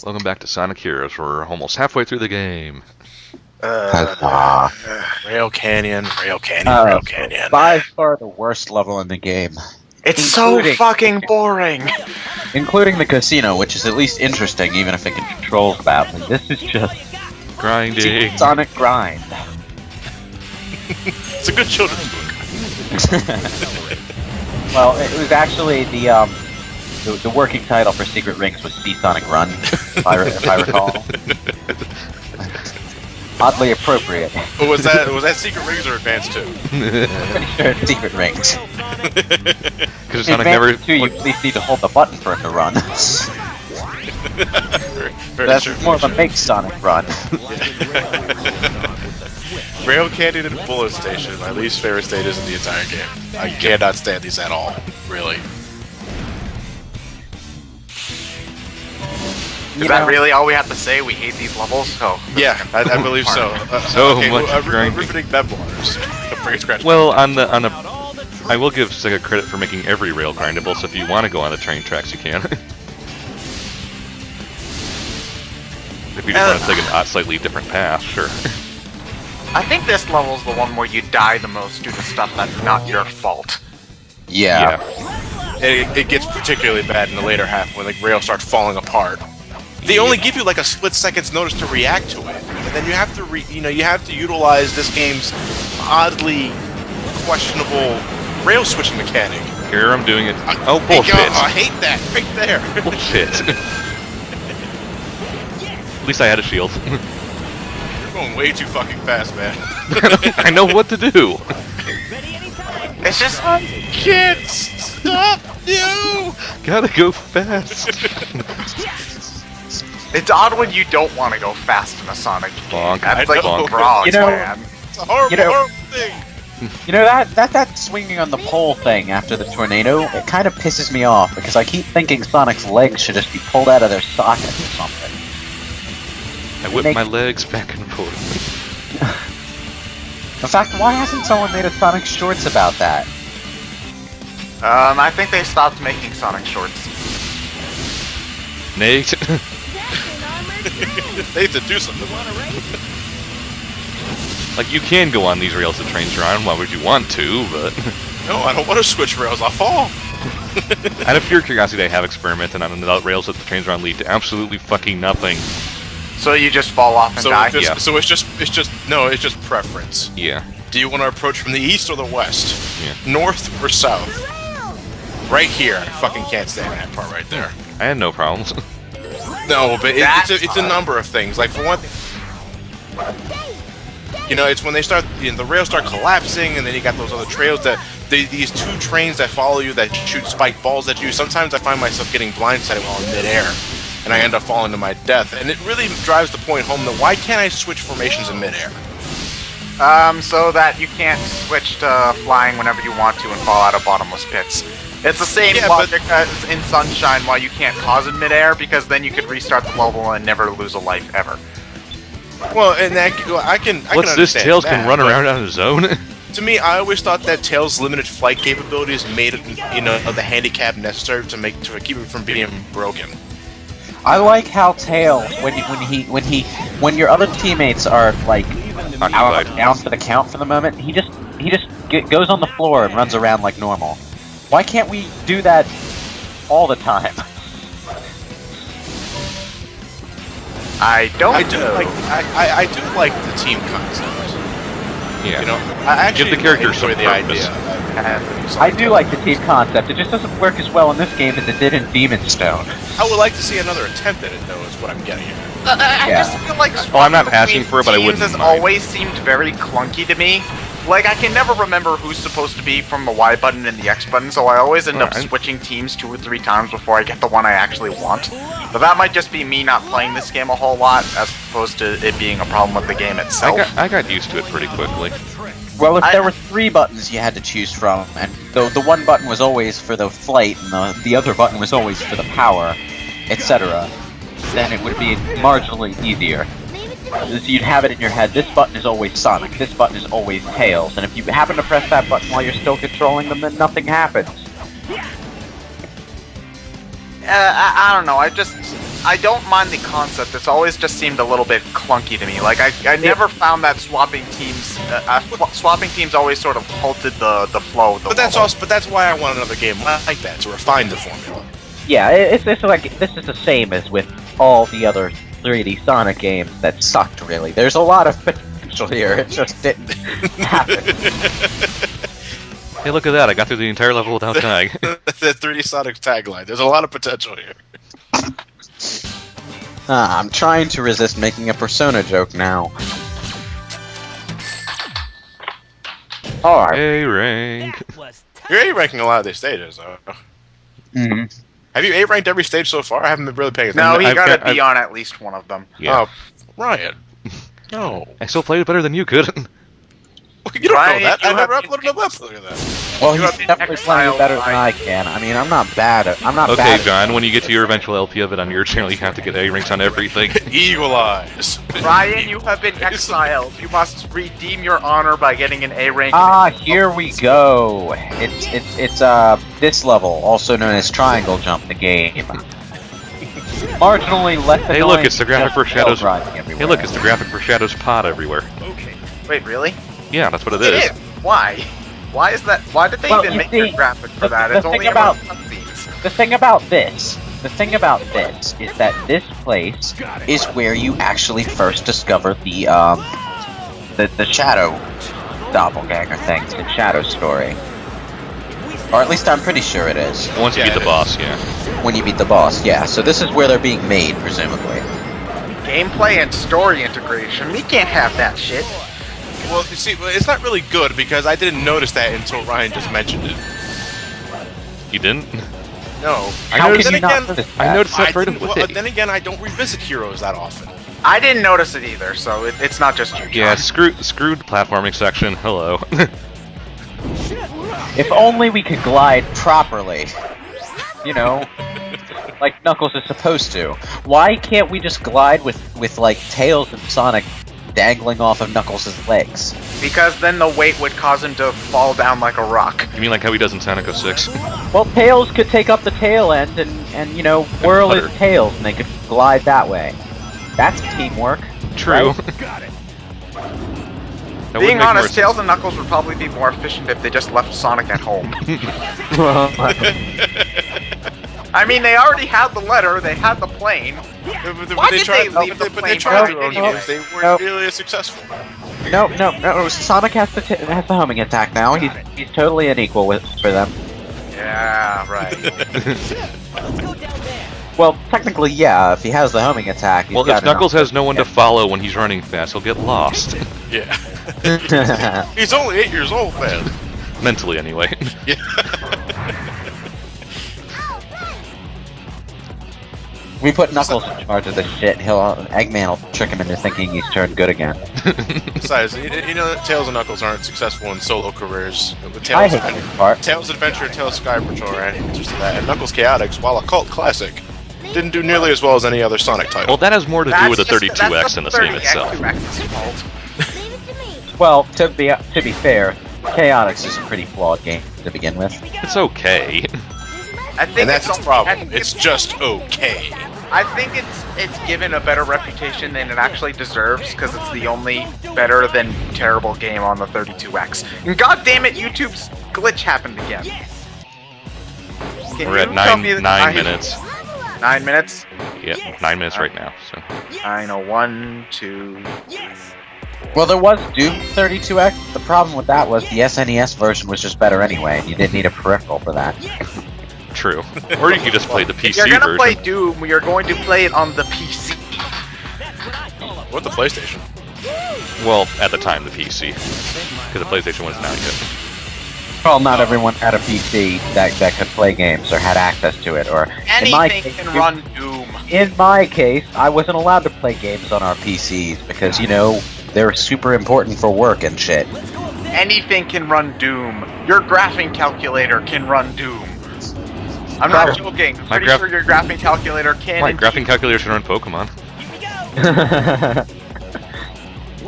Welcome back to Sonic Heroes. We're almost halfway through the game. Rail Canyon, Rail Canyon, Rail Canyon. By far the worst level in the game. It's so fucking boring! Including the casino, which is at least interesting, even if it controls badly. This is just Grinding. Sonic grind. It's a good children's book. Well, it was actually the working title for Secret Rings was Sea Sonic Run, if I recall. Oddly appropriate. Was that Secret Rings or Advanced 2? Pretty sure it's Secret Rings. Because In Sonic never. Advanced 2, you at least need to hold the button for it to run. Very That's true, more of very a make Sonic run. Rail Canyon and Bullet Station, my least favorite stages in the entire game. I cannot stand these at all, really. Is that really all we have to say? We hate these levels? Oh. Yeah, I believe so. Much grinding. Riveting memoirs. Well, I will give Sega credit for making every rail grindable. So if you want to go on the train tracks, you can. If you just want to take a slightly different path, sure. I think this level's the one where you die the most due to stuff that's not your fault. Yeah. It gets particularly bad in the later half when the rail starts falling apart. They only give you like a split second's notice to react to it, and then you have to utilize this game's oddly questionable rail switching mechanic. Here, I'm doing it. Oh, bullshit. I hate that right there. Bullshit. At least I had a shield. You're going way too fucking fast, man. I know what to do. It's just... I can't stop you! Gotta go fast. It's odd when you don't want to go fast in a Sonic game. Bonk. That's like Bonk. frogs, You know- man. It's a horrible, horrible thing. You know, that swinging on the pole thing after the tornado, it kind of pisses me off, because I keep thinking Sonic's legs should just be pulled out of their sockets or something. I whip my legs back and forth. In fact, why hasn't someone made a Sonic Shorts about that? I think they stopped making Sonic shorts. Nate. They have to do something. Like, you can go on these rails the trains are on, why would you want to, but... No, I don't want to switch rails, I'll fall. Out of pure curiosity, I have experimented on the rails that the trains are on lead to absolutely fucking nothing. So you just fall off and die? Yeah. So it's just preference. Yeah. Do you want to approach from the east or the west? Yeah. North or south? Right here. I fucking can't stand that part right there. I had no problems. No, but it's a number of things. Like, for one thing, it's when they start, the rails start collapsing, and then you got those other trails these two trains that follow you that shoot spike balls at you. Sometimes I find myself getting blindsided while in midair, and I end up falling to my death. And it really drives the point home that why can't I switch formations in midair? So that you can't switch to flying whenever you want to and fall out of bottomless pits. It's the same logic as in Sunshine why you can't pause in midair, because then you could restart the level and never lose a life ever. Well, and I can What's this? understand Tails that, can run around on his own? To me, I always thought that Tails' limited flight capabilities made it, the handicap necessary to keep it from being broken. I like how Tails, when your other teammates are like down for the count for the moment, he just goes on the floor and runs around like normal. Why can't we do that all the time? I do like the team concept. Yeah. I actually Give the character enjoy some the purpose. idea. I do like the team concept. It just doesn't work as well in this game as it did in Demon's Stone. I would like to see another attempt at it, though, is what I'm getting at. I just feel like I'm not asking for it, but I wouldn't has mind. always seemed very clunky to me. Like, I can never remember who's supposed to be from the Y button and the X button, so I always end up switching teams 2 or 3 times before I get the one I actually want. But that might just be me not playing this game a whole lot, as opposed to it being a problem with the game itself. I got used to it pretty quickly. Well, if there were 3 buttons you had to choose from, and the one button was always for the flight, and the other button was always for the power, etc., then it would be marginally easier. So you'd have it in your head, this button is always Sonic, this button is always Tails, and if you happen to press that button while you're still controlling them, then nothing happens. I don't know. I don't mind the concept. It's always just seemed a little bit clunky to me. Like I never found that swapping teams always sort of halted the flow. Of the But that's why I want another game like that to refine the formula. Yeah, it's like this is the same as with all the other 3D Sonic games that sucked. Really, there's a lot of potential here. It just didn't happen. Hey, look at that! I got through the entire level without dying. The 3D Sonic tagline. There's a lot of potential here. I'm trying to resist making a Persona joke now. Alright. A rank. You're A-ranking a lot of these stages, though. Mm-hmm. Have you A-ranked every stage so far? I haven't been really paying No, attention. he I've gotta got- be on at least one of them. Yeah. Oh, Ryan. No. I still played it better than you could. You don't Ryan, know that. you I never have- uploaded a let's look at that. Well, You he's have been definitely playing exiled better than by- I can. I mean, I'm not bad. I'm not Okay, bad. John. When you get to your eventual LP of it on your channel, you have to get A ranks on everything. Eagle Eyes. Ryan, you have been exiled. You must redeem your honor by getting an A rank. Here we go. It's this level, also known as Triangle Jump, the game. Marginally less. Hey, look, annoying it's the graphic than for Shadows. driving Hey, everywhere. look, it's the graphic for Shadows Pod everywhere. Wait, really? Yeah, that's what it It is. is. Why? Why is that? Why did they Well, even you make see, a graphic for the- that? the It's only thing about about- cutscenes. The thing about this is that this place is where you actually first discover the Shadow doppelganger thing, the Shadow story. Or at least I'm pretty sure it is. Once you Yeah, beat the it boss, yeah. When you beat the boss, yeah. So this is where they're being made, presumably. Gameplay and story integration. We can't have that shit. Well, you see, it's not really good because I didn't notice that until Ryan just mentioned it. You didn't? No. I How noticed, can you then not again, notice I that? noticed that right didn't- away. well, then again, I don't revisit heroes that often. I didn't notice it either, so it's not just you. Yeah, John. screwed platforming section. Hello. If only we could glide. Properly. You know, like Knuckles is supposed to. Why can't we just glide with like Tails and Sonic dangling off of Knuckles' legs? Because then the weight would cause him to fall down like a rock. You mean like how he does in Sonic 06? Well, Tails could take up the tail end and you know, whirl his Putter. tails, and they could glide that way. That's teamwork. True. That would Being make more honest, sense. Tails and Knuckles would probably be more efficient if they just left Sonic at home. I mean, they already had the letter, they had the plane. Why did they leave the But they plane tried behind to anyways? They weren't Nope. really as successful. No. Sonic has the homing attack now. He's totally unequal for them. Yeah, right. Well, technically, yeah. If he has the homing attack, he's Well, got if Knuckles enough. has no one to follow when he's running fast, he'll get lost. Yeah. He's only 8 years old, man. Mentally, anyway. Yeah. We put Knuckles in charge of this shit. Eggman will trick him into thinking he's turned good again. Besides, you know that Tails and Knuckles aren't successful in solo careers. With I Tails, hate this part. Tails Adventure, Tails Sky Patrol are any interest in that, and Knuckles Chaotix, while a cult classic, didn't do nearly as well as any other Sonic title. Well, that has more to do with the That's 32X than the game itself. 32X's fault. Well, to be fair, Chaotix is a pretty flawed game to begin with. It's okay. I think And that's it's its only- I problem. think It's just okay. I think it's given a better reputation than it actually deserves because it's the only better than terrible game on the 32X. And god damn it, YouTube's glitch happened again. Can We're at you tell 9 me that 9 minutes. 9 minutes? Yeah, 9 minutes right now. So 901, 2. Well, there was Doom 32X. The problem with that was the SNES version was just better anyway, and you didn't need a peripheral for that. true. Or you could just play the If PC you're gonna version. play Doom, you're going to play it on the PC. What the PlayStation? Well, at the time, the PC, because the PlayStation wasn't out yet. Well, not everyone had a PC that could play games or had access to it, or in my Anything case, can run Doom. in my case, I wasn't allowed to play games on our PCs because you know they're super important for work and shit. Anything can run Doom. Your graphing calculator can run Doom. I'm not joking. My Pretty sure your graphing calculator can. My indeed. graphing calculator should run Pokemon.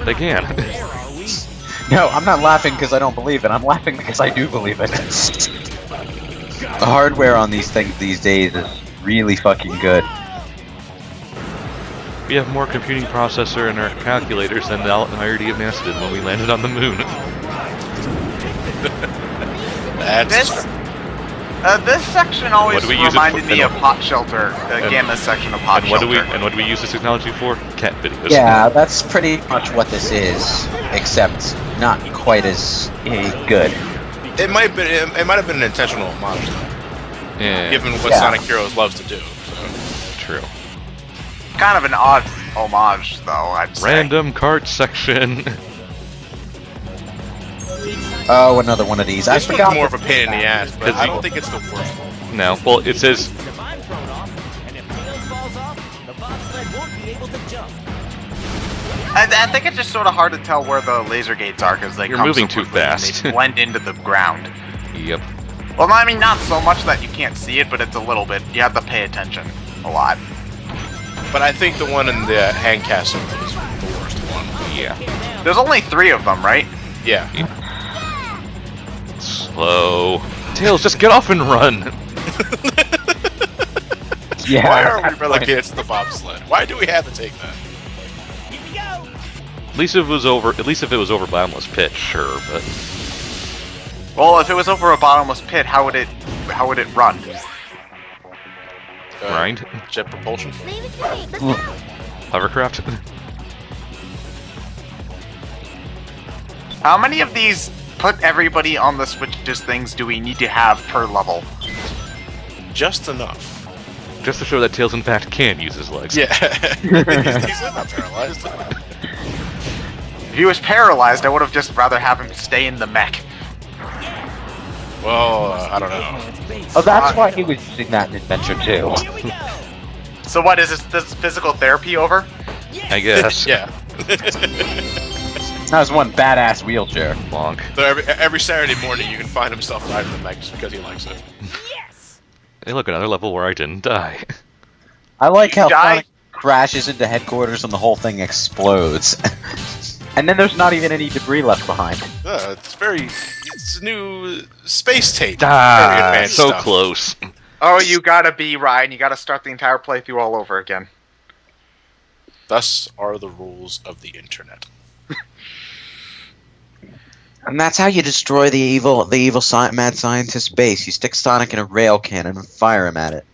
They can. No, I'm not laughing because I don't believe it. I'm laughing because I do believe it. The hardware on these things these days is really fucking good. We have more computing processor in our calculators than the entirety of NASA did when we landed on the moon. That's This section always What do we use it reminded for? me of Hot Shelter, Gamma's section of Hot And what do Shelter. we use this technology for? Cat videos. Yeah, that's pretty much what this is, except not quite as good. it might have been an intentional homage, though, Yeah. given what Yeah. Sonic Heroes loves to do. So. True. Kind of an odd homage, though, I'd say. Random cart section. Oh, another one of these. I This forgot. one's more of a pain in the ass, but Because I you- don't think it's the worst one. No. Well, it says I think it's just sort of hard to tell where the laser gates are because they You're come moving so too quickly and fast. They blend into the ground. Yep. Well, I mean, not so much that you can't see it, but it's a little bit. You have to pay attention a lot. But I think the one in the hand castle is the worst one. Yeah. There's only 3 of them, right? Yeah. Slow. Tails, just get off and run. Yeah. Why are we relegated to the bobsled? Why do we have to take that? At least if it was over. At least if it was over bottomless pit, sure. But Well, if it was over a bottomless pit, how would it run? grind. Jet propulsion. Hovercraft. How many of these put everybody on the switches things do we need to have per level? Just enough. Just to show that Tails, in fact, can use his legs. Yeah. he's not paralyzed. If he was paralyzed, I would have just rather have him stay in the mech. Well, I don't know. Oh, that's why he was using that in Adventure 2. So what, is this physical therapy over? I guess. Yeah. That was one badass wheelchair. Bonk. So every Saturday morning you can find himself riding the mech just because he likes it. Hey, look, another level where I didn't die. I like how Die? Sonic crashes into headquarters and the whole thing explodes. And then there's not even any debris left behind. It's new space tape. Very Ah, advanced so stuff. close. Oh, you gotta be Ryan. You gotta start the entire playthrough all over again. Thus are the rules of the internet. And that's how you destroy the evil mad scientist base. You stick Sonic in a rail cannon and fire him at it.